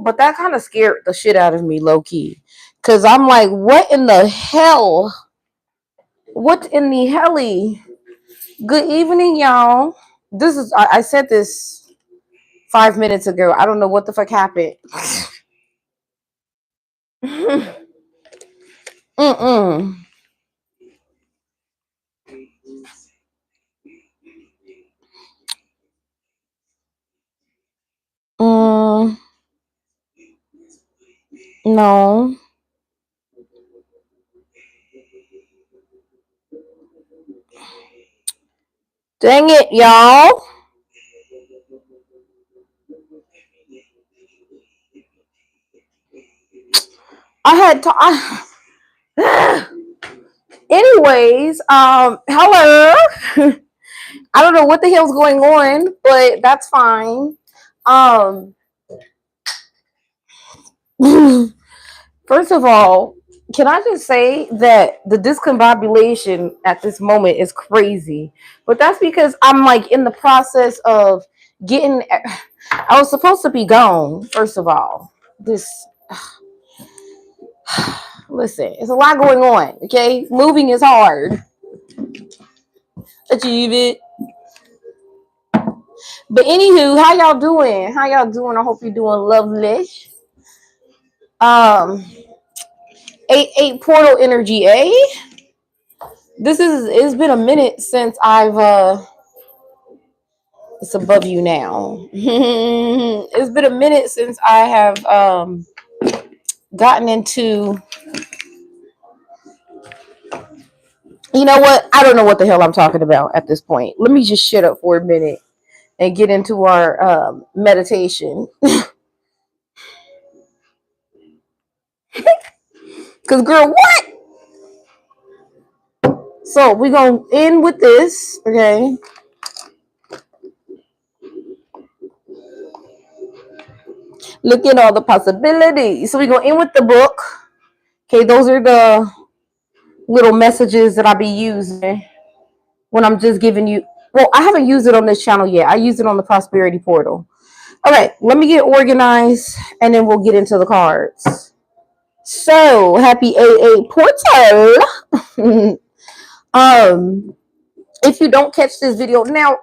but that kind of scared the shit out of me, low key. Cause I'm like, what in the hell? What in the helly? Good evening, y'all. This is I said this 5 minutes ago. I don't know what the fuck happened. Mm-mm. Mm, no. Dang it, y'all. I had to. Anyways, hello. I don't know what the hell's going on, but that's fine. Um, first of all, can I just say that the discombobulation at this moment is crazy? But that's because I'm like in the process of getting. I was supposed to be gone. First of all, this. Listen, it's a lot going on. Okay, moving is hard. Achieve it. But anywho, how y'all doing? How y'all doing? I hope you're doing lovely. Um, 8-8 portal energy, eh? It's been a minute since I've it's above you now. It's been a minute since I have gotten into, you know what? I don't know what the hell I'm talking about at this point. Let me just shut up for a minute and get into our meditation. Cause girl, what? So we're gonna end with this, okay? Look at all the possibilities. So we're gonna end with the book. Okay, those are the little messages that I be using when I'm just giving you. Well, I haven't used it on this channel yet. I use it on the prosperity portal. Okay, let me get organized and then we'll get into the cards. So happy AA portal. If you don't catch this video now,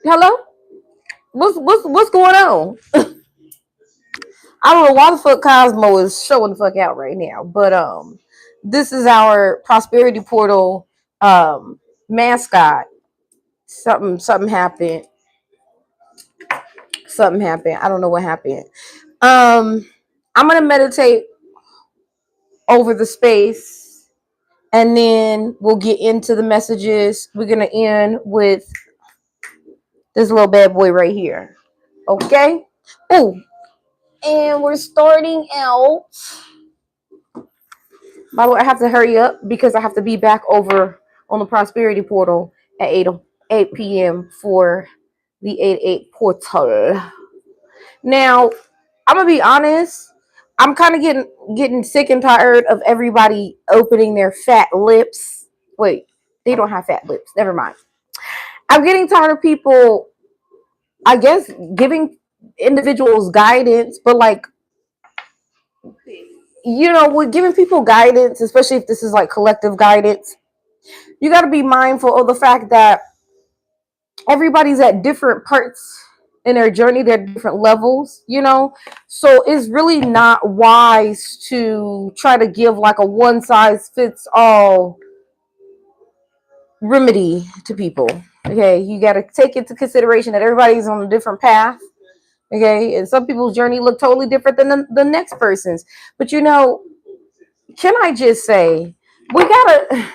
hello, what's going on? I don't know why the fuck Cosmo is showing the fuck out right now, but this is our prosperity portal mascot. Something happened. Something happened. I don't know what happened. I'm gonna meditate over the space, and then we'll get into the messages. We're gonna end with this little bad boy right here. Okay. Oh, and we're starting out. By the way, I have to hurry up because I have to be back over on the prosperity portal at 8 p.m. for the 8-8 portal. Now, I'm gonna be honest. I'm kind of getting sick and tired of everybody opening their fat lips. Wait, they don't have fat lips. Never mind. I'm getting tired of people, I guess, giving individuals guidance, but like, we're giving people guidance, especially if this is like collective guidance. You got to be mindful of the fact that everybody's at different parts in their journey, they're different levels. So it's really not wise to try to give like a one size fits all remedy to people. Okay, you got to take into consideration that everybody's on a different path. Okay, and some people's journey look totally different than the next person's. But can I just say, we gotta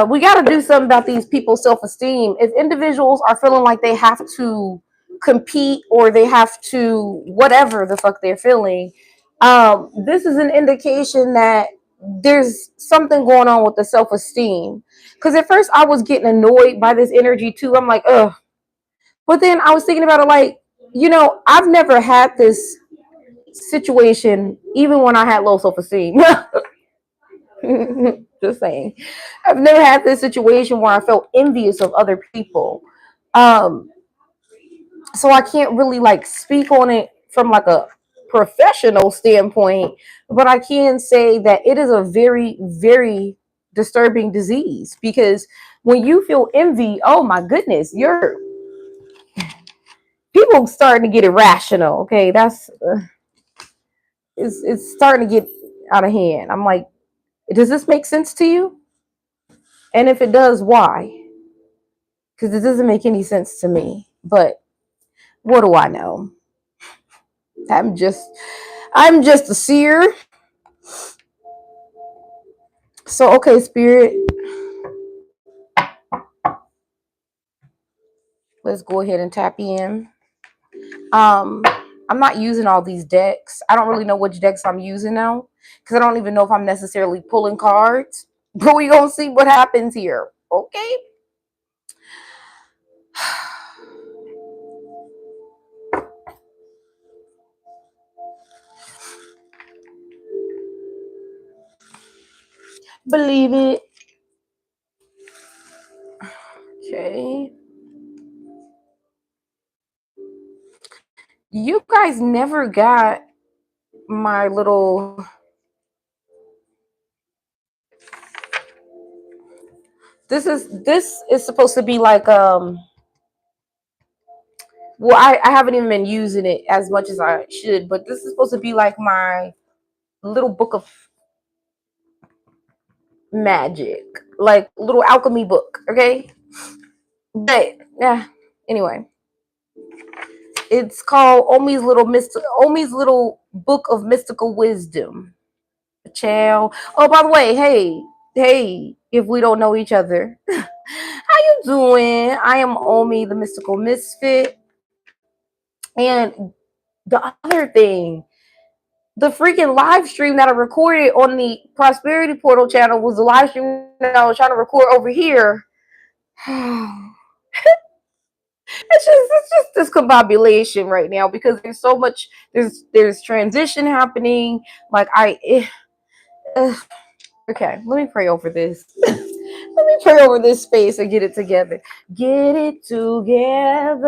we got to do something about these people's self-esteem. If individuals are feeling like they have to compete or they have to whatever the fuck they're feeling, this is an indication that there's something going on with the self-esteem. Because at first I was getting annoyed by this energy too. I'm like, ugh. But then I was thinking about it like, I've never had this situation even when I had low self-esteem. Just saying. I've never had this situation where I felt envious of other people. Um, So I can't really like speak on it from like a professional standpoint, but I can say that it is a very, very disturbing disease because when you feel envy, oh my goodness, you're people starting to get irrational. Okay, that's it's starting to get out of hand. I'm like, does this make sense to you? And if it does, why? Because it doesn't make any sense to me. But what do I know? I'm just I'm just a seer. So okay, spirit, let's go ahead and tap in. Um, I'm not using all these decks. I don't really know which decks I'm using now because I don't even know if I'm necessarily pulling cards. But we gonna see what happens here. Okay. Believe it. Okay. You guys never got my little. This is supposed to be like well, I haven't even been using it as much as I should, but this is supposed to be like my little book of magic, like little alchemy book, okay? But yeah, anyway, it's called Omi's little book of mystical wisdom. Child. Oh, by the way, hey, if we don't know each other, how you doing? I am Omi, the Mystical Misfit, and the other thing, the freaking live stream that I recorded on the Prosperity Portal channel was the live stream that I was trying to record over here. It's just discombobulation right now because there's so much there's transition happening. Like okay, let me pray over this. Let me pray over this space and get it together. Get it together.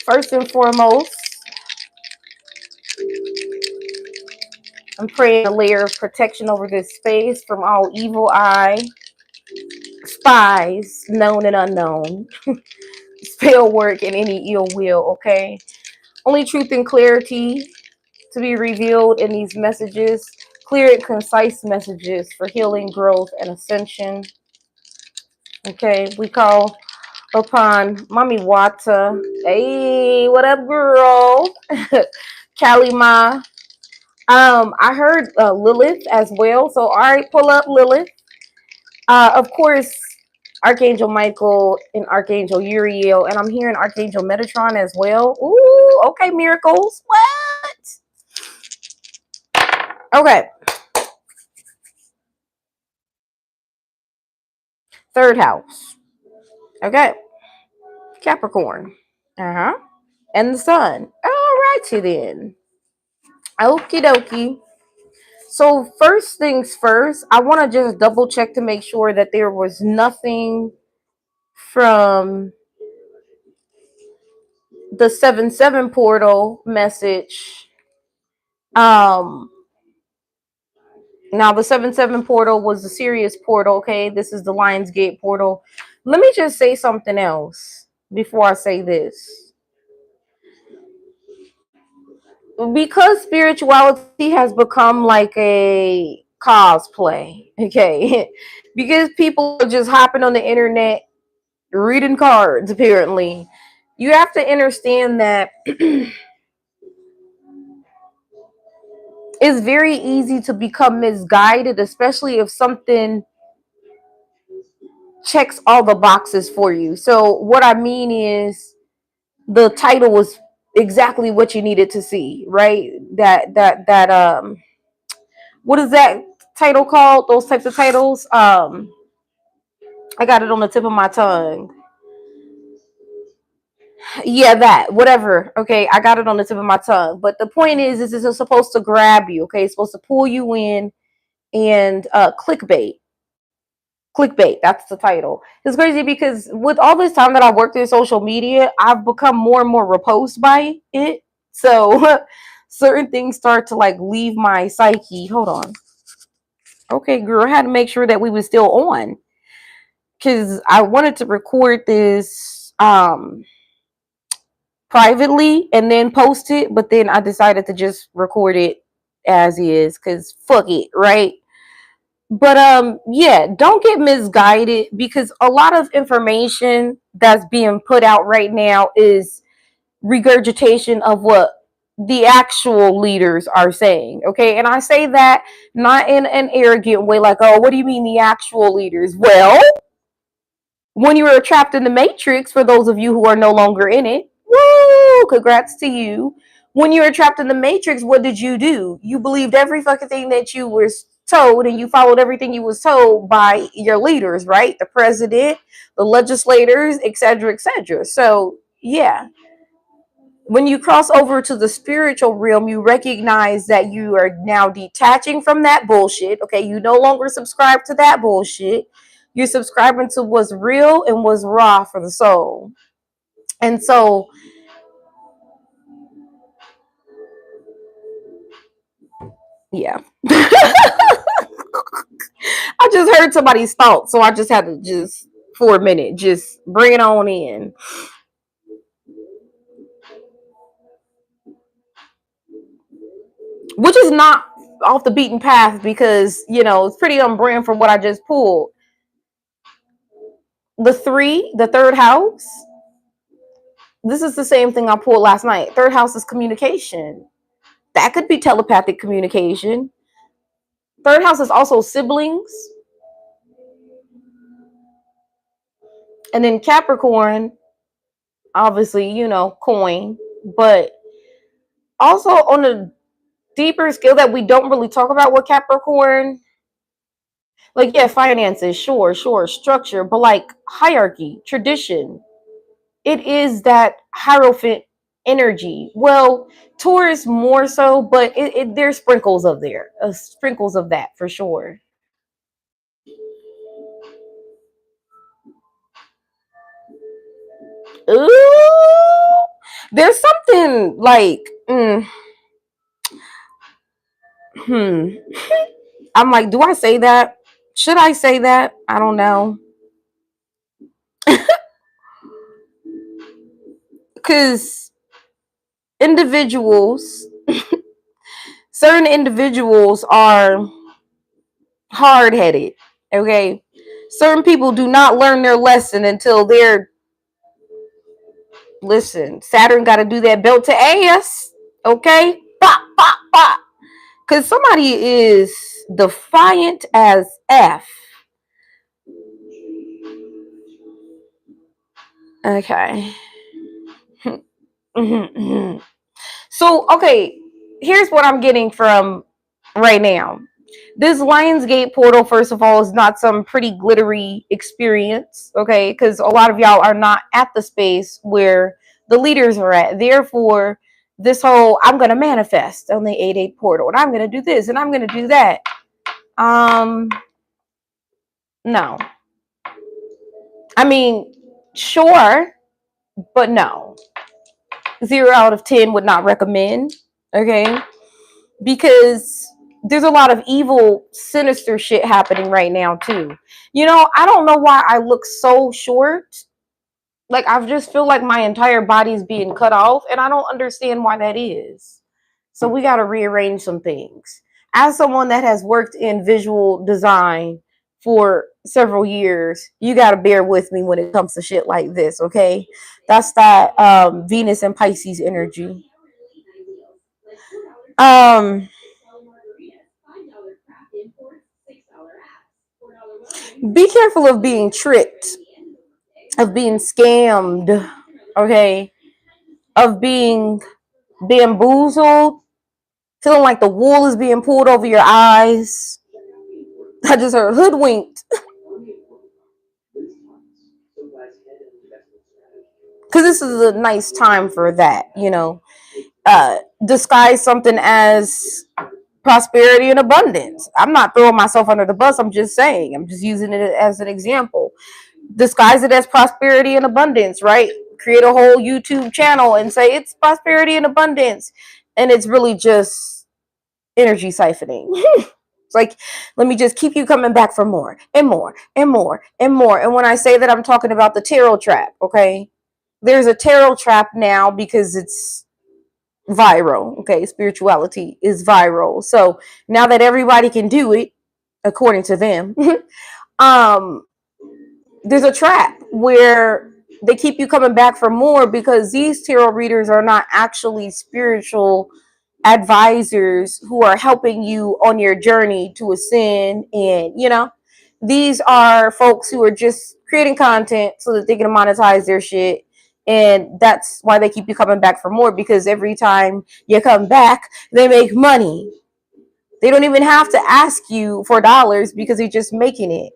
First and foremost, I'm praying a layer of protection over this space from all evil eye, spies, known and unknown, spell work, and any ill will, okay? Only truth and clarity to be revealed in these messages. Clear and concise messages for healing, growth, and ascension. Okay, we call upon Mommy Wata. Hey, what up, girl? Kalima. I heard Lilith as well. So, all right, pull up Lilith. Of course, Archangel Michael and Archangel Uriel, and I'm hearing Archangel Metatron as well. Ooh, okay, miracles. What? Okay, third house. Okay, Capricorn. Uh huh. And the sun. All righty then. Okie dokie. So first things first, I want to just double check to make sure that there was nothing from the 7-7 portal message. Um Now the 7-7 portal was the Sirius portal, okay? This is the Lionsgate portal. Let me just say something else before I say this. Because spirituality has become like a cosplay, okay? Because people are just hopping on the internet reading cards, apparently. You have to understand that it's very easy to become misguided, especially if something checks all the boxes for you. So what I mean is the title was exactly what you needed to see, right? That what is that title called? Those types of titles. I got it on the tip of my tongue. Yeah, that, whatever. Okay, I got it on the tip of my tongue. But the point is it's supposed to grab you. Okay, it's supposed to pull you in and clickbait. Clickbait, that's the title. It's crazy because with all this time that I've worked in social media, I've become more and more repulsed by it. So certain things start to like leave my psyche. Hold on. Okay, girl, I had to make sure that we were still on because I wanted to record this privately and then post it, but then I decided to just record it as is because fuck it, right? But yeah, don't get misguided because a lot of information that's being put out right now is regurgitation of what the actual leaders are saying. Okay, and I say that not in an arrogant way, like, oh, what do you mean the actual leaders? Well, when you were trapped in the matrix, for those of you who are no longer in it, woo, congrats to you. When you were trapped in the matrix, what did you do? You believed every fucking thing that you were told, and you followed everything you was told by your leaders, right? The president, the legislators, etc., etc. So yeah, when you cross over to the spiritual realm, you recognize that you are now detaching from that bullshit. Okay, you no longer subscribe to that bullshit. You're subscribing to what's real and what's raw for the soul. And so, yeah. I just heard somebody's thoughts, so I just had to just for a minute just bring it on in. Which is not off the beaten path because, it's pretty on brand from what I just pulled. The third house, this is the same thing I pulled last night. Third house is communication. That could be telepathic communication. Third house is also siblings. And then Capricorn, obviously, coin. But also on a deeper scale that we don't really talk about with Capricorn, like, yeah, finances, sure, structure, but like hierarchy, tradition. It is that Hierophant energy. Well, Taurus more so, but there's sprinkles of there, sprinkles of that for sure. Ooh, there's something like, hmm. I'm like, do I say that? Should I say that? I don't know, because individuals, certain individuals are hard headed. Okay, certain people do not learn their lesson until they're listen. Saturn got to do that belt to ass. Okay, pop, pop, pop. Because somebody is defiant as F. Okay. So, okay, here's what I'm getting from right now. This Lionsgate portal, first of all, is not some pretty glittery experience, okay? Because a lot of y'all are not at the space where the leaders are at. Therefore, this whole I'm gonna manifest on the 8-8 portal, and I'm gonna do this, and I'm gonna do that. No. I mean, sure, but no. 0 out of 10 would not recommend. Okay, because there's a lot of evil, sinister shit happening right now too. I don't know why I look so short. Like, I just feel like my entire body's being cut off, and I don't understand why that is. So we got to rearrange some things. As someone that has worked in visual design for several years, you got to bear with me when it comes to shit like this, okay? That's that Venus and Pisces energy. Um, be careful of being tricked, of being scammed, okay? Of being bamboozled, feeling like the wool is being pulled over your eyes. I just heard hoodwinked. because this is a nice time for that, disguise something as prosperity and abundance. I'm not throwing myself under the bus. I'm just saying, I'm just using it as an example. Disguise it as prosperity and abundance, right? Create a whole YouTube channel and say it's prosperity and abundance. And it's really just energy siphoning. It's like, let me just keep you coming back for more and more and more and more. And when I say that, I'm talking about the tarot trap, okay? There's a tarot trap now because it's viral, okay? Spirituality is viral. So now that everybody can do it, according to them, um, there's a trap where they keep you coming back for more because these tarot readers are not actually spiritual advisors who are helping you on your journey to ascend. And these are folks who are just creating content so that they can monetize their shit. And that's why they keep you coming back for more, because every time you come back they make money. They don't even have to ask you for dollars because they're just making it.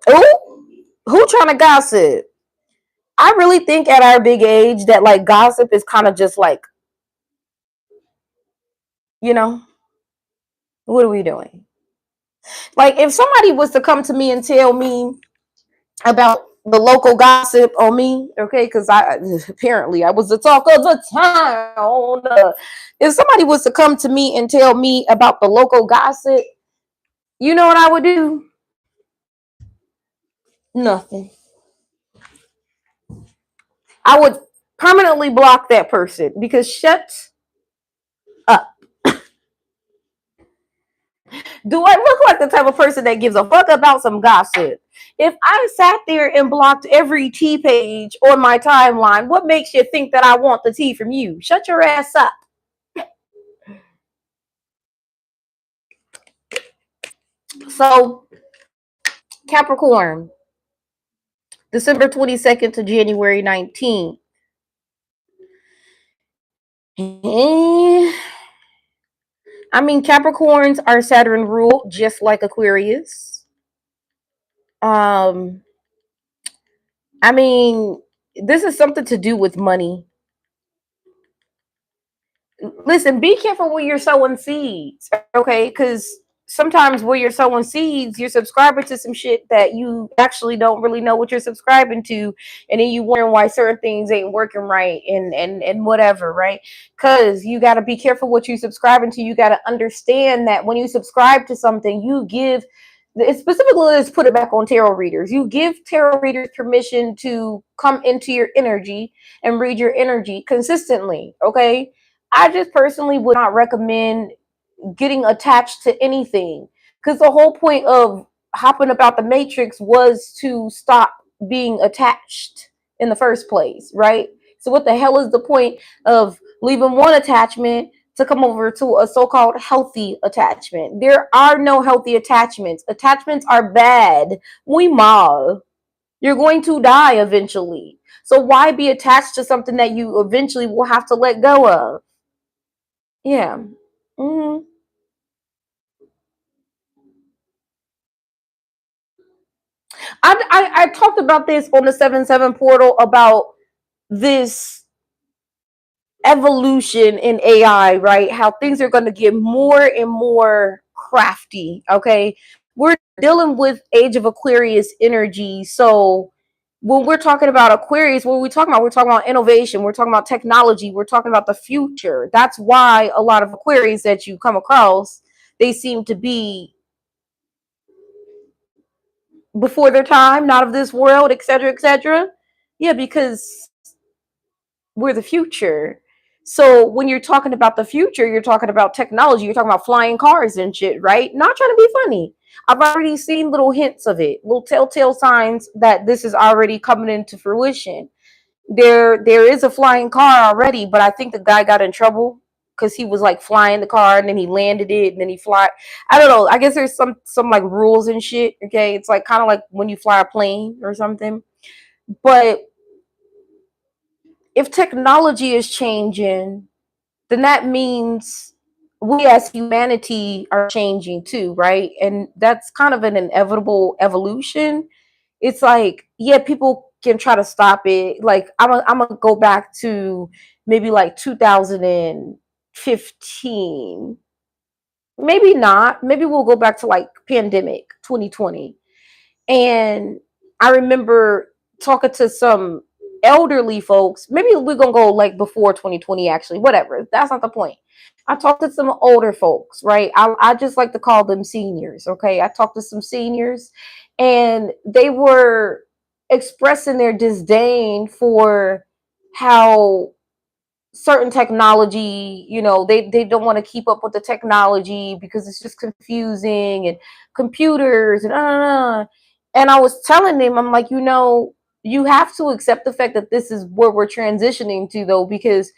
Oh, who trying to gossip? I really think at our big age that like gossip is kind of just like, you know, what are we doing? Like if somebody was to come to me and tell me about the local gossip on me, okay, because I apparently I was the talk of the town. If somebody was to come to me and tell me about the local gossip, you know what I would do? Nothing. I would permanently block that person because shut up. Do I look like the type of person that gives a fuck about some gossip? If I sat there and blocked every tea page on my timeline, what makes you think that I want the tea from you? Shut your ass up. So, Capricorn, December 22nd to January 19th. I mean, Capricorns are Saturn ruled, just like Aquarius. Um, I mean, this is something to do with money. Listen, be careful where you're sowing seeds, okay? Because sometimes where you're sowing seeds, you're subscribing to some shit that you actually don't really know what you're subscribing to, and then you wondering why certain things ain't working right, and whatever, right? Because you got to be careful what you're subscribing to. You got to understand that when you subscribe to something, you give. It's specifically, let's put it back on tarot readers. You give tarot readers permission to come into your energy and read your energy consistently, okay? I just personally would not recommend getting attached to anything, because the whole point of hopping about the matrix was to stop being attached in the first place, right? So what the hell is the point of leaving one attachment to come over to a so-called healthy attachment? There are no healthy attachments. Attachments are bad. We mal. You're going to die eventually. So why be attached to something that you eventually will have to let go of? Yeah. hmm I talked about this on the 7-7 portal about this evolution in AI, right? How things are going to get more and more crafty, okay? We're dealing with Age of Aquarius energy. So when we're talking about Aquarius, what are we talking about? We're talking about innovation. We're talking about technology. We're talking about the future. That's why a lot of Aquarius that you come across, they seem to be before their time, not of this world, etc., etc. Yeah, because we're the future. So when you're talking about the future, you're talking about technology, you're talking about flying cars and shit, right? Not trying to be funny. I've already seen little hints of it, little telltale signs that this is already coming into fruition. There is a flying car already, but I think the guy got in trouble because he was like flying the car and then he landed it and then he fly. I don't know. I guess there's some like rules and shit. Okay, it's like kind of like when you fly a plane or something. But if technology is changing, then that means we as humanity are changing too, right? And that's kind of an inevitable evolution. it's like, yeah, people can try to stop it. Like I'm gonna go back to maybe like 2015. Maybe not. Maybe we'll go back to like pandemic 2020. And I remember talking to some elderly folks. Maybe we're gonna go like before 2020, actually. Whatever. That's not the point. I talked to some older folks, right? I just like to call them seniors. Okay. I talked to some seniors, and they were expressing their disdain for how certain technology, they don't want to keep up with the technology because it's just confusing, and computers and I was telling them, I'm like, you have to accept the fact that this is where we're transitioning to, though, because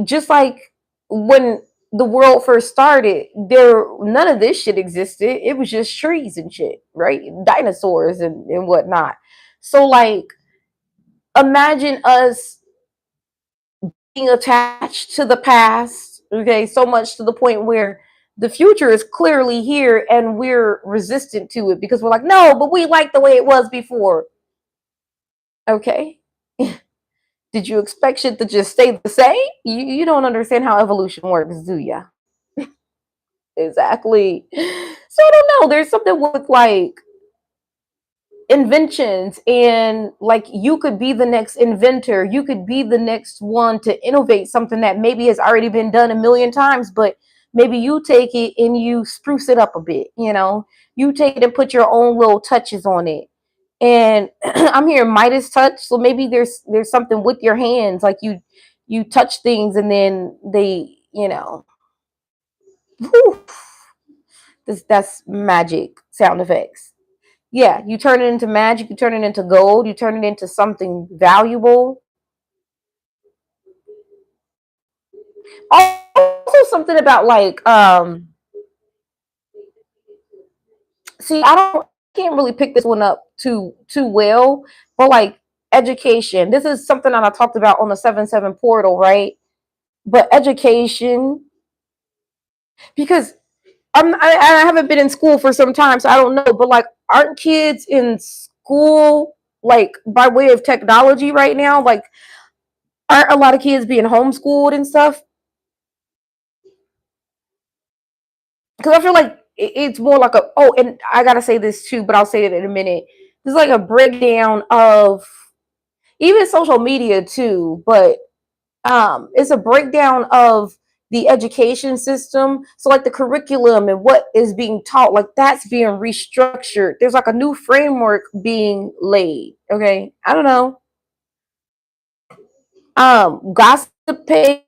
just like when the world first started, there none of this shit existed. It was just trees and shit, right? Dinosaurs and whatnot. So like, imagine us being attached to the past, okay, so much to the point where the future is clearly here and we're resistant to it because we're like, no, but we like the way it was before. Okay. Did you expect shit to just stay the same? You don't understand how evolution works, do ya? Exactly. So I don't know. There's something with like inventions, and like you could be the next inventor, you could be the next one to innovate something that maybe has already been done a million times, but maybe you take it and you spruce it up a bit, you take it and put your own little touches on it. And I'm here Midas touch, so maybe there's something with your hands, like you touch things and then they, whew, that's magic sound effects. Yeah, you turn it into magic, you turn it into gold, you turn it into something valuable. Also something about like see, I can't really pick this one up too well, but like education. This is something that I talked about on the 7-7 portal, right? But education, because I haven't been in school for some time, so I don't know, but like, aren't kids in school like by way of technology right now? Like, aren't a lot of kids being homeschooled and stuff? Because I feel like it's more like a, oh, and I gotta say this too, but I'll say it in a minute. There's like a breakdown of even social media too, but it's a breakdown of the education system. So like the curriculum and what is being taught, like that's being restructured. There's like a new framework being laid. Okay, I don't know. Gossip pages,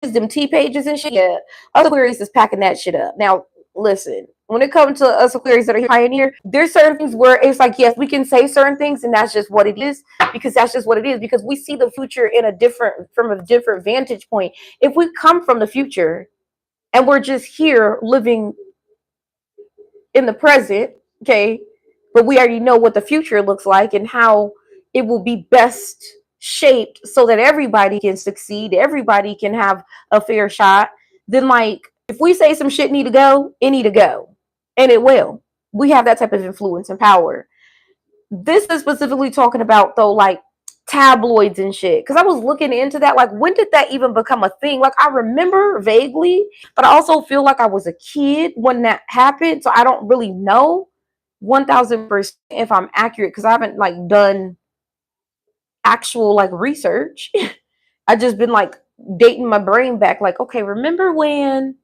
them T pages and shit. Yeah, other Aquarius is packing that shit up. Now, listen, when it comes to us Aquarius that are pioneer, there's certain things where it's like, yes, we can say certain things, and that's just what it is, because that's just what it is, because we see the future in a different from a different vantage point. If we come from the future and we're just here living in the present, okay, but we already know what the future looks like and how it will be best shaped so that everybody can succeed, everybody can have a fair shot. Then, like, if we say some shit need to go, it need to go, and it will. We have that type of influence and power. This is specifically talking about, though, like tabloids and shit, because I was looking into that, like, when did that even become a thing? Like, I remember vaguely, but I also feel like I was a kid when that happened, so I don't really know 1000% if I'm accurate, because I haven't like done actual like research. I just been like dating my brain back, like, okay, remember when.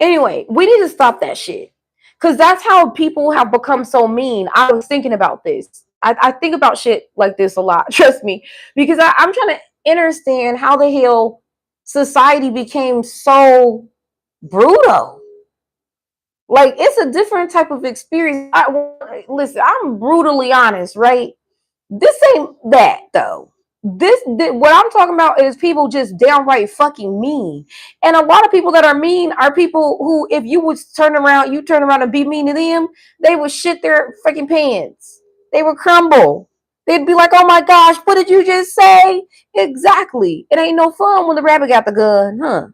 Anyway, we need to stop that shit. Because that's how people have become so mean. I was thinking about this. I think about shit like this a lot, trust me. Because I'm trying to understand how the hell society became so brutal. Like, it's a different type of experience. Listen, I'm brutally honest, right? This ain't that, though. What I'm talking about is people just downright fucking mean. And a lot of people that are mean are people who, if you would turn around and be mean to them, they would shit their fucking pants. They would crumble. They'd be like, oh my gosh, what did you just say? Exactly. It ain't no fun when the rabbit got the gun, huh?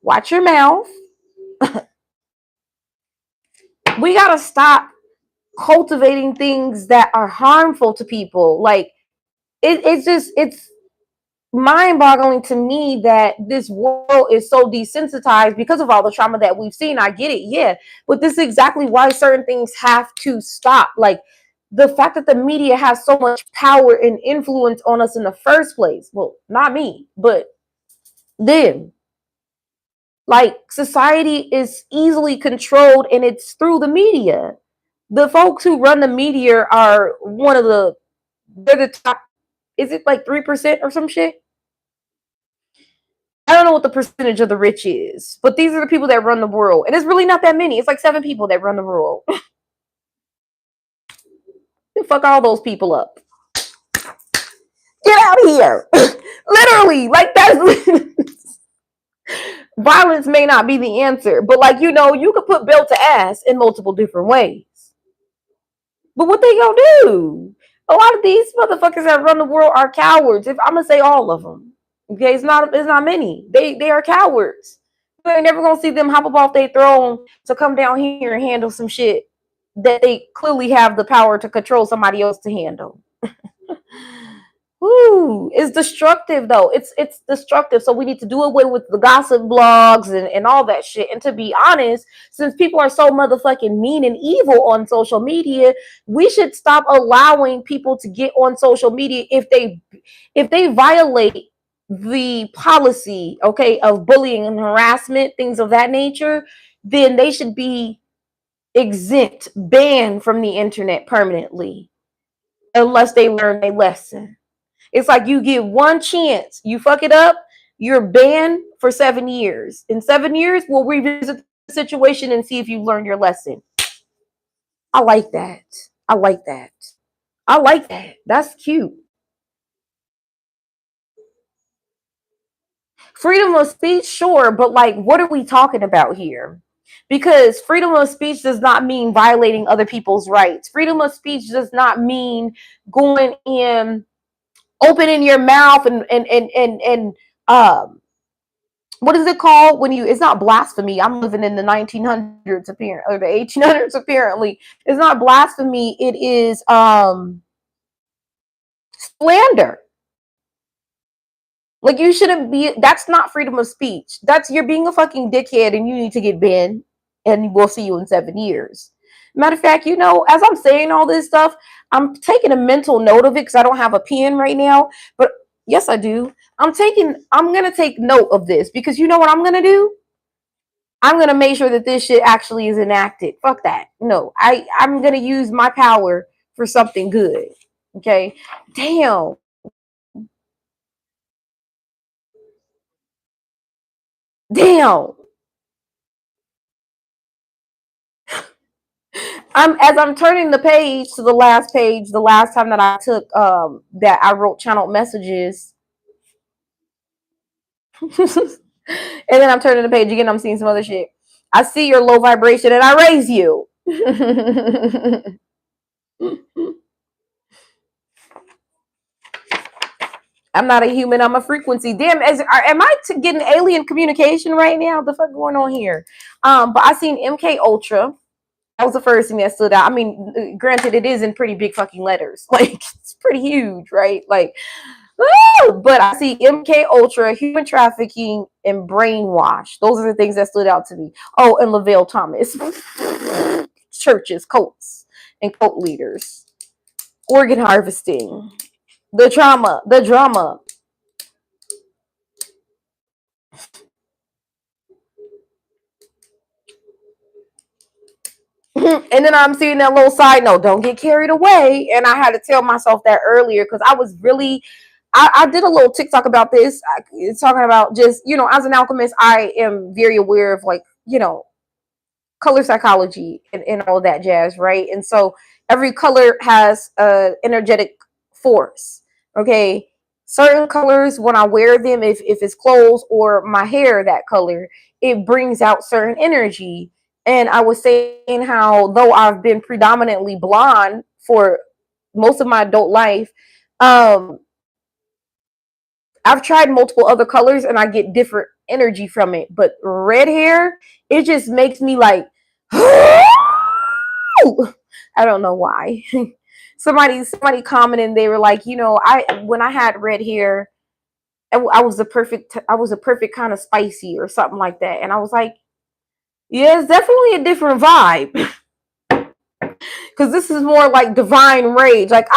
Watch your mouth. We gotta stop cultivating things that are harmful to people. Like it's mind-boggling to me that this world is so desensitized because of all the trauma that we've seen. I get it, yeah, but this is exactly why certain things have to stop. Like the fact that the media has so much power and influence on us in the first place. Well, not me, but them. Like society is easily controlled, and it's through the media. The folks who run the media are one of the they're the top. Is it like 3% or some shit? I don't know what the percentage of the rich is, but these are the people that run the world, and it's really not that many. It's like 7 people that run the world. Fuck all those people up. Get out of here. Literally, like that's violence may not be the answer, but like you could put belt to ass in multiple different ways. But what they gonna do? A lot of these motherfuckers that run the world are cowards. If I'm gonna say all of them, okay, it's not many. They are cowards. You ain't never gonna see them hop up off their throne to come down here and handle some shit that they clearly have the power to control somebody else to handle. Ooh, it's destructive though. It's destructive. So we need to do away with the gossip blogs and all that shit. And to be honest, since people are so motherfucking mean and evil on social media, we should stop allowing people to get on social media if they violate the policy, okay, of bullying and harassment, things of that nature, then they should be exempt, banned from the internet permanently, unless they learn a lesson. It's like you get one chance. You fuck it up, you're banned for 7 years. In 7 years, we'll revisit the situation and see if you learned your lesson. I like that. I like that. I like that. That's cute. Freedom of speech, sure, but like, what are we talking about here? Because freedom of speech does not mean violating other people's rights. Freedom of speech does not mean going in, opening your mouth and what is it called when you, it's not blasphemy. I'm living in the 1900s apparently, or the 1800s apparently. It's not blasphemy. It is slander. Like you shouldn't be, that's not freedom of speech. That's, you're being a fucking dickhead and you need to get banned, and we'll see you in 7 years. Matter of fact, as I'm saying all this stuff, I'm taking a mental note of it because I don't have a pen right now. But yes, I do. I'm gonna take note of this because you know what I'm gonna do? I'm gonna make sure that this shit actually is enacted. Fuck that. No, I'm gonna use my power for something good. Okay. Damn. Damn. As I'm turning the page to the last page, the last time that I took that I wrote channeled messages. And then I'm turning the page again, I'm seeing some other shit. I see your low vibration and I raise you. I'm not a human, I'm a frequency. Damn, am I getting alien communication right now? The fuck going on here? But I seen MK Ultra. That was the first thing that stood out. I mean, granted, it is in pretty big fucking letters. Like, it's pretty huge, right? Like, woo! But I see MK Ultra, human trafficking, and brainwash. Those are the things that stood out to me. Oh, and Lavelle Thomas. Churches, cults, and cult leaders. Organ harvesting. The trauma, the drama. And then I'm seeing that little side note, don't get carried away. And I had to tell myself that earlier because I was really, I did a little TikTok about this. It's talking about just, as an alchemist, I am very aware of like, color psychology and all that jazz, right? And so every color has a energetic force. Okay. Certain colors, when I wear them, if it's clothes or my hair that color, it brings out certain energy. And I was saying how though I've been predominantly blonde for most of my adult life, um, I've tried multiple other colors and I get different energy from it. But red hair, it just makes me like, I don't know why. somebody commented, they were like, when I had red hair, I was a perfect kind of spicy or something like that. And I was like, yeah, it's definitely a different vibe. Because this is more like divine rage. Like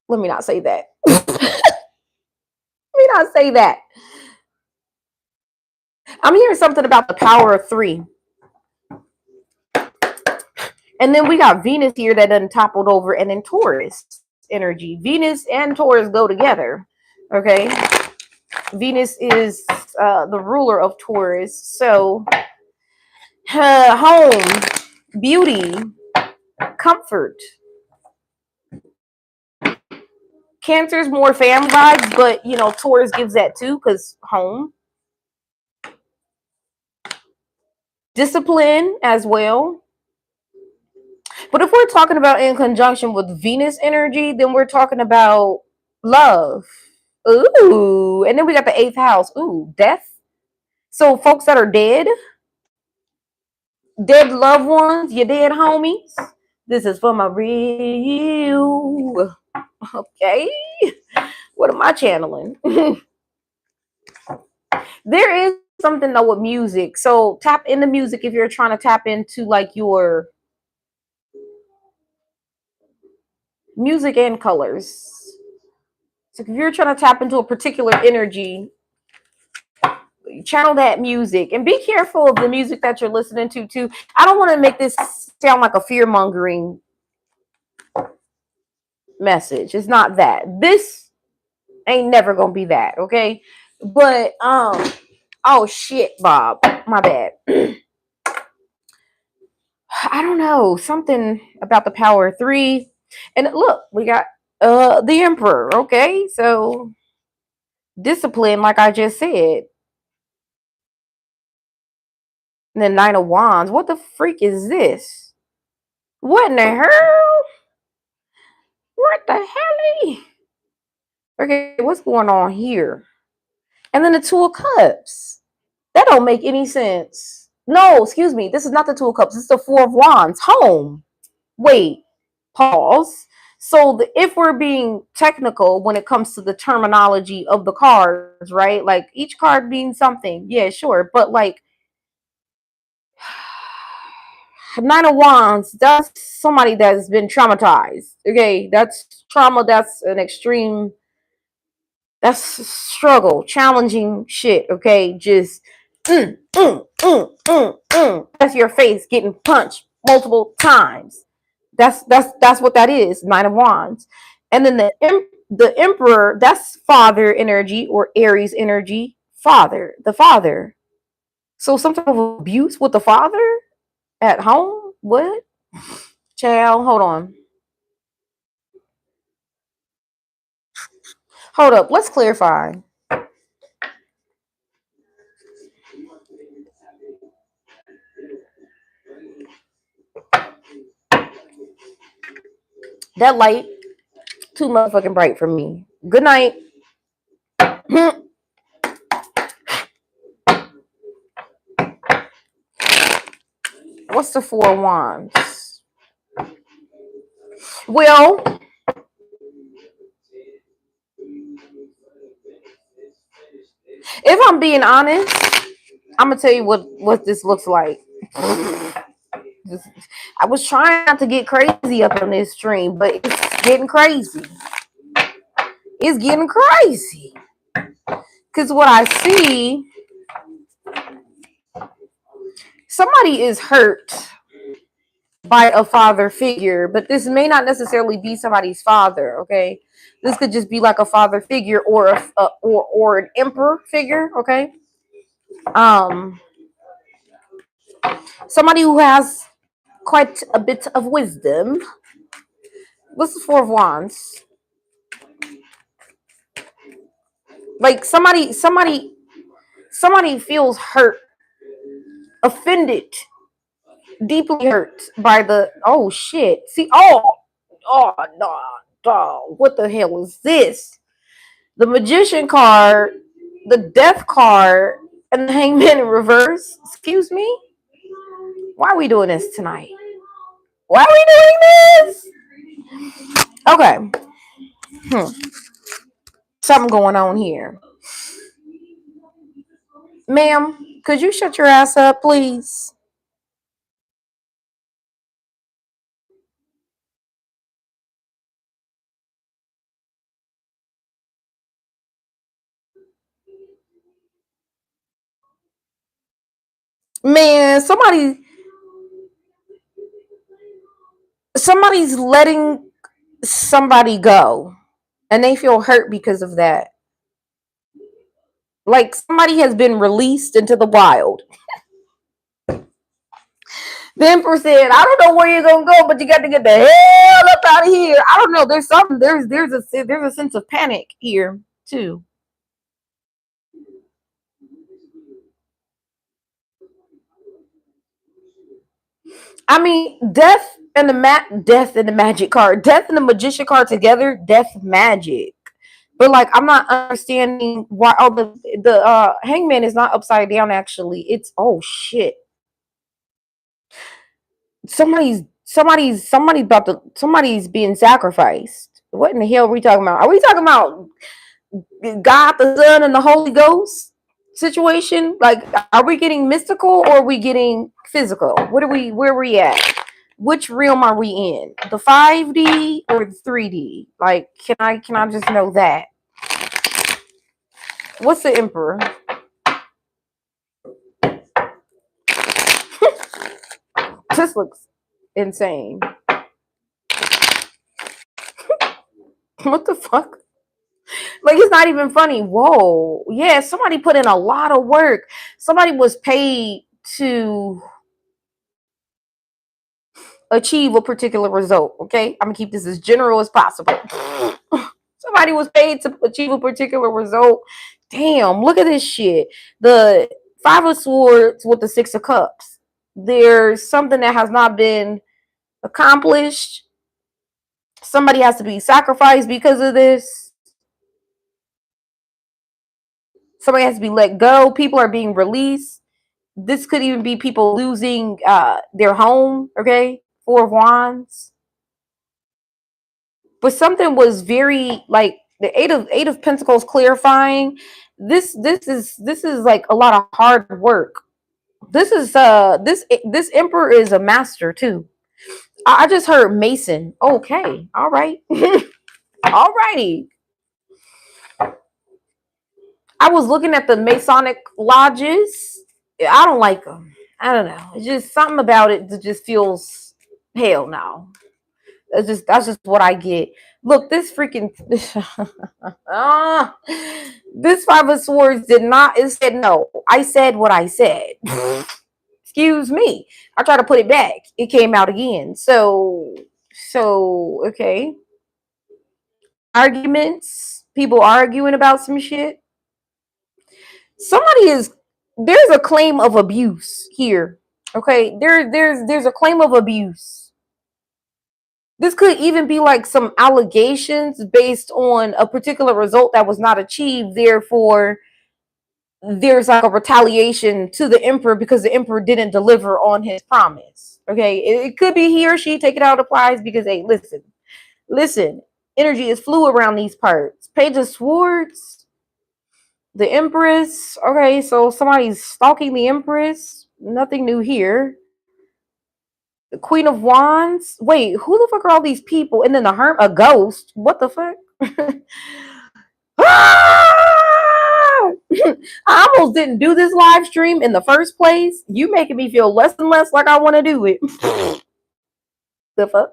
let me not say that. Let me not say that. I'm hearing something about the power of 3. And then we got Venus here that done toppled over, and then Taurus energy. Venus and Taurus go together. Okay. Venus is the ruler of Taurus. So home, beauty, comfort. Cancer's more family vibes, but Taurus gives that too, because home. Discipline as well. But if we're talking about in conjunction with Venus energy, then we're talking about love. Ooh. And then we got the 8th house. Ooh, death. So folks that are dead loved ones, your dead homies. This is for my real. Okay. What am I channeling? There is something though with music. So tap into music if you're trying to tap into like your music and colors. So if you're trying to tap into a particular energy, channel that music and be careful of the music that you're listening to too. I don't want to make this sound like a fear-mongering message. It's not that. This ain't never gonna be that, okay? But oh shit, Bob. My bad. I don't know. Something about the power of 3. And look, we got the Emperor, okay? So discipline, like I just said. And the 9 of Wands. What the freak is this? What in the hell? What the hell? Okay, what's going on here? And then the 2 of Cups. That don't make any sense. No, excuse me. This is not the 2 of Cups. This is the 4 of Wands. Home. Wait. Pause. So if we're being technical when it comes to the terminology of the cards, right? Like each card means something. Yeah, sure. But like 9 of Wands, that's somebody that's been traumatized. Okay, that's trauma. That's an extreme. That's struggle, challenging shit. Okay, just that's your face getting punched multiple times. That's what that is. 9 of Wands, and then the Emperor. That's father energy or Aries energy. The father. So some type of abuse with the father at home. What? Child, hold on. Hold up. Let's clarify. That light too motherfucking bright for me. Good night. What's the 4 of Wands? Well, if I'm being honest, I'm gonna tell you what this looks like. I was trying not to get crazy up on this stream, but it's getting crazy. It's getting crazy. Because what I see, somebody is hurt by a father figure, but this may not necessarily be somebody's father. Okay, this could just be like a father figure or or an emperor figure. Okay, somebody who has quite a bit of wisdom. What's the 4 of Wands? Like somebody feels hurt, offended, deeply hurt by the oh shit. See, no, what the hell is this? The Magician card the Death card and the Hangman in reverse. Excuse me? Why are we doing this tonight? Why are we doing this? Okay. Something going on here. Ma'am, could you shut your ass up, please? Man, somebody's letting somebody go and they feel hurt because of that. Like somebody has been released into the wild. The Emperor said, "I don't know where you're gonna go, but you got to get the hell up out of here." I don't know. There's something. There's a sense of panic here too. I mean, death and the magic card, death and the magician card together, death magic. But like, I'm not understanding why. Oh, the hangman is not upside down. Actually, it's oh shit. Somebody's being sacrificed. What in the hell are we talking about? Are we talking about God the Son and the Holy Ghost situation? Like, are we getting mystical or are we getting physical? Where are we at? Which realm are we in? The 5D or the 3D? Like, can I just know that? What's the Emperor? This looks insane. What the fuck? Like, it's not even funny. Whoa. Yeah, somebody put in a lot of work. Somebody was paid to achieve a particular result. Okay. I'm gonna keep this as general as possible. Somebody was paid to achieve a particular result. Damn, look at this shit. The Five of Swords with the Six of Cups. There's something that has not been accomplished. Somebody has to be sacrificed because of this. Somebody has to be let go. People are being released. This could even be people losing their home. Okay, Four of Wands. But something was very like the Eight of Pentacles clarifying. This is like a lot of hard work. This Emperor is a master too. I just heard Mason. Okay, all right, all righty. I was looking at the Masonic lodges. I don't like them. I don't know. It's just something about it that just feels hell no. That's just what I get. Look, this freaking this Five of Swords did not. It said no. I said what I said. Excuse me. I tried to put it back. It came out again. So okay. Arguments. People arguing about some shit. Somebody is there's a claim of abuse here. Okay, there's a claim of abuse. This could even be like some allegations based on a particular result that was not achieved. Therefore, there's like a retaliation to the Emperor because the Emperor didn't deliver on his promise. Okay, it could be he or she, take it out applies, because hey, listen, energy is fluid around these parts. Page of Swords, the Empress. Okay, so somebody's stalking the Empress. Nothing new here. The Queen of Wands. Wait, who the fuck are all these people? And then the Hermit, a ghost. What the fuck? I almost didn't do this live stream in the first place. You making me feel less and less like I want to do it. The fuck?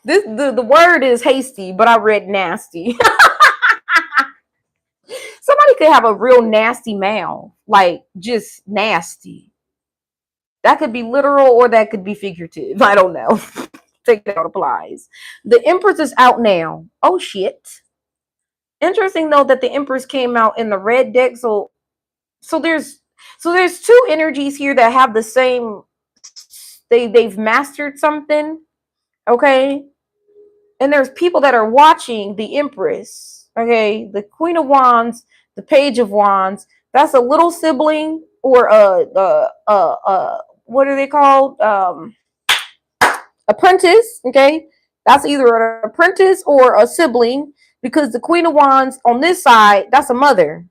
The word is hasty, but I read nasty. Somebody could have a real nasty mouth, like just nasty. That could be literal or that could be figurative. I don't know. Take it out applies. The Empress is out now. Oh shit. Interesting though that the Empress came out in the red deck. So there's So there's two energies here that have the same, they've mastered something, okay? And there's people that are watching the Empress, okay? The Queen of Wands, the Page of Wands. That's a little sibling or what are they called? Apprentice, okay? That's either an apprentice or a sibling, because the Queen of Wands on this side, that's a mother,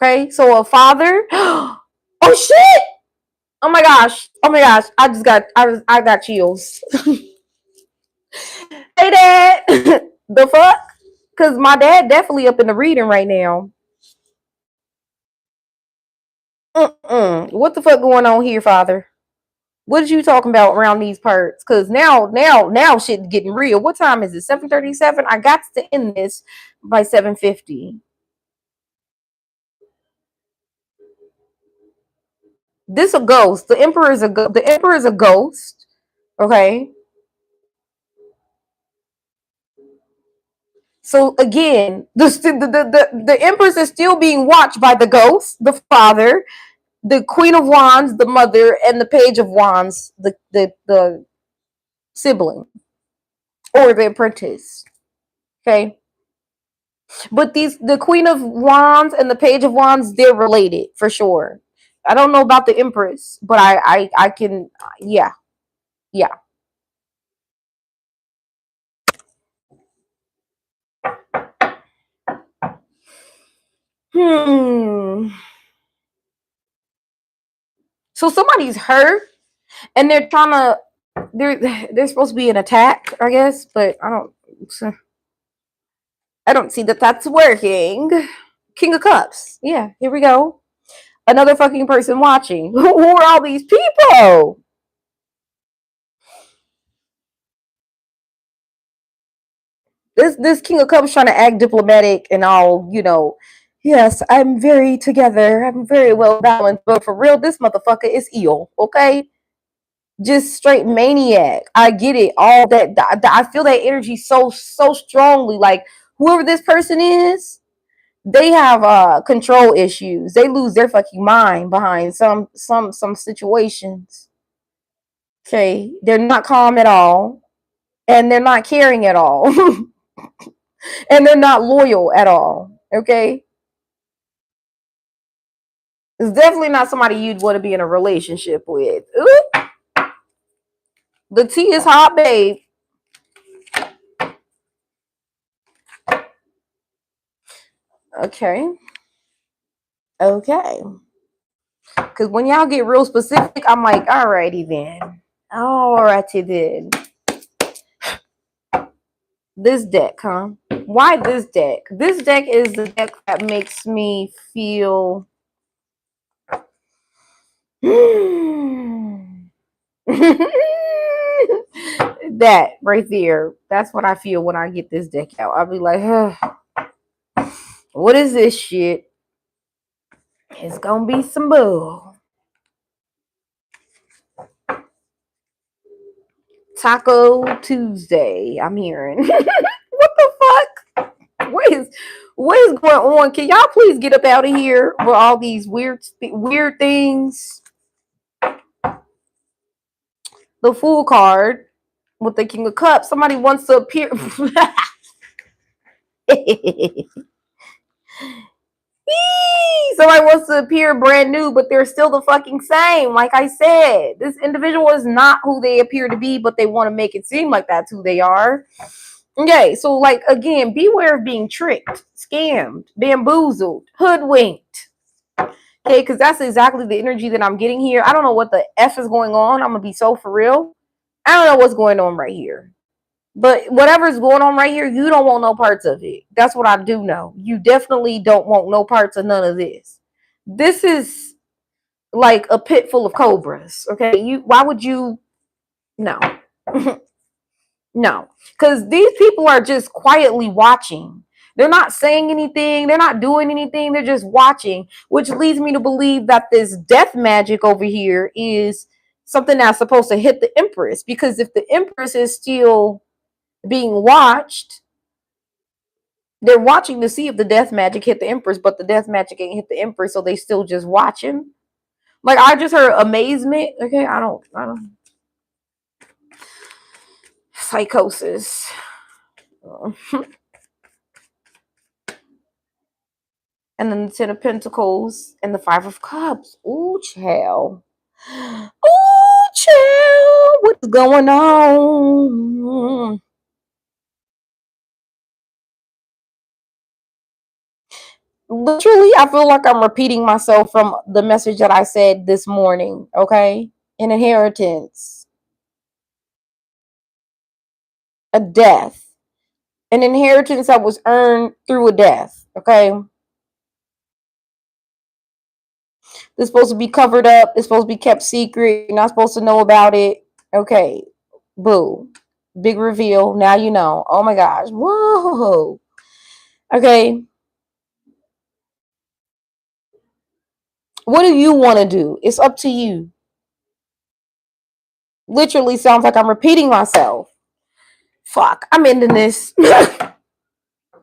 okay? So a father. Oh shit! Oh my gosh! Oh my gosh! I got chills. Hey dad, the fuck? Cause my dad definitely up in the reading right now. What the fuck going on here, father? What are you talking about around these parts? Cause now shit getting real. What time is it? 7:37. I got to end this by 7:50. This a ghost. The emperor is the emperor is a ghost. Okay. So again, the empress is still being watched by the ghost, the father, the Queen of Wands, the mother, and the Page of Wands, the sibling or the apprentice. Okay. But the Queen of Wands and the Page of Wands, they're related for sure. I don't know about the Empress, but I can, yeah. Yeah. Hmm. So somebody's hurt and they're trying to, they're supposed to be an attack, I guess, but I don't see that that's working. King of Cups. Yeah, here we go. Another fucking person watching. Who are all these people? This King of Cups trying to act diplomatic and all, Yes, I'm very together. I'm very well balanced, but for real, this motherfucker is ill. Okay, just straight maniac. I get it. All that I feel that energy so strongly. Like whoever this person is, they have control issues. They lose their fucking mind behind some situations. Okay, they're not calm at all, and they're not caring at all, and they're not loyal at all. Okay, it's definitely not somebody you'd want to be in a relationship with. Ooh, the tea is hot, babe. Okay, okay. Because when y'all get real specific, I'm like, alrighty then. Alrighty then. This deck, huh? Why this deck? This deck is the deck that makes me feel that right there. That's what I feel when I get this deck out. I'll be like, what is this shit? It's gonna be some bull. Taco Tuesday. I'm hearing. What the fuck? What is going on? Can y'all please get up out of here with all these weird things? The Fool card with the King of Cups. Somebody wants to appear. Somebody wants to appear brand new, but they're still the fucking same. Like I said, this individual is not who they appear to be, but they want to make it seem like that's who they are. Okay, so like again, beware of being tricked, scammed, bamboozled, hoodwinked. Okay, because that's exactly the energy that I'm getting here. I don't know what the F is going on. I'm gonna be so for real. I don't know what's going on right here. But whatever's going on right here, you don't want no parts of it. That's what I do know. You definitely don't want no parts of none of this. This is like a pit full of cobras. Okay, why would you? No, no, because these people are just quietly watching. They're not saying anything. They're not doing anything. They're just watching, which leads me to believe that this death magic over here is something that's supposed to hit the Empress. Because if the Empress is still being watched, they're watching to see if the death magic hit the Empress, but the death magic ain't hit the Empress, so they still just watching. Like I just heard amazement. Okay, I don't psychosis. And then the Ten of Pentacles and the Five of Cups. Ooh, child. Ooh, child. What's going on? Literally, I feel like I'm repeating myself from the message that I said this morning. Okay? An inheritance, a death, an inheritance that was earned through a death. Okay? It's supposed to be covered up. It's supposed to be kept secret. You're not supposed to know about it. Okay. Boo. Big reveal. Now you know. Oh my gosh. Whoa. Okay. What do you want to do? It's up to you. Literally sounds like I'm repeating myself. Fuck. I'm ending this.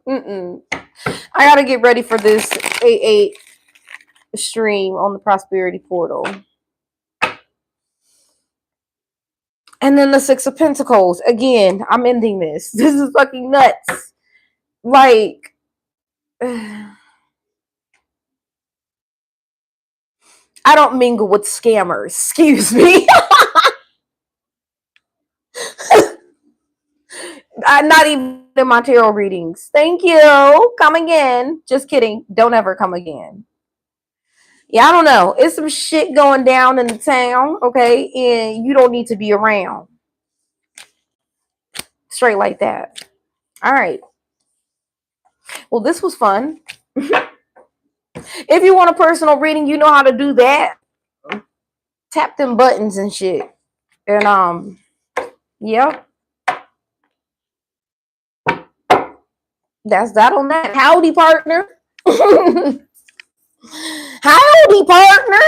Mm-mm. I gotta get ready for this 8-8 stream on the prosperity portal. And then the Six of Pentacles. Again, I'm ending this. This is fucking nuts. Like, I don't mingle with scammers. Excuse me. Not even in my tarot readings. Thank you. Come again. Just kidding. Don't ever come again. Yeah, I don't know. It's some shit going down in the town, okay? And you don't need to be around. Straight like that. All right. Well, this was fun. If you want a personal reading, you know how to do that. Tap them buttons and shit. And yep. That's that on that. Howdy, partner. Howdy, partner.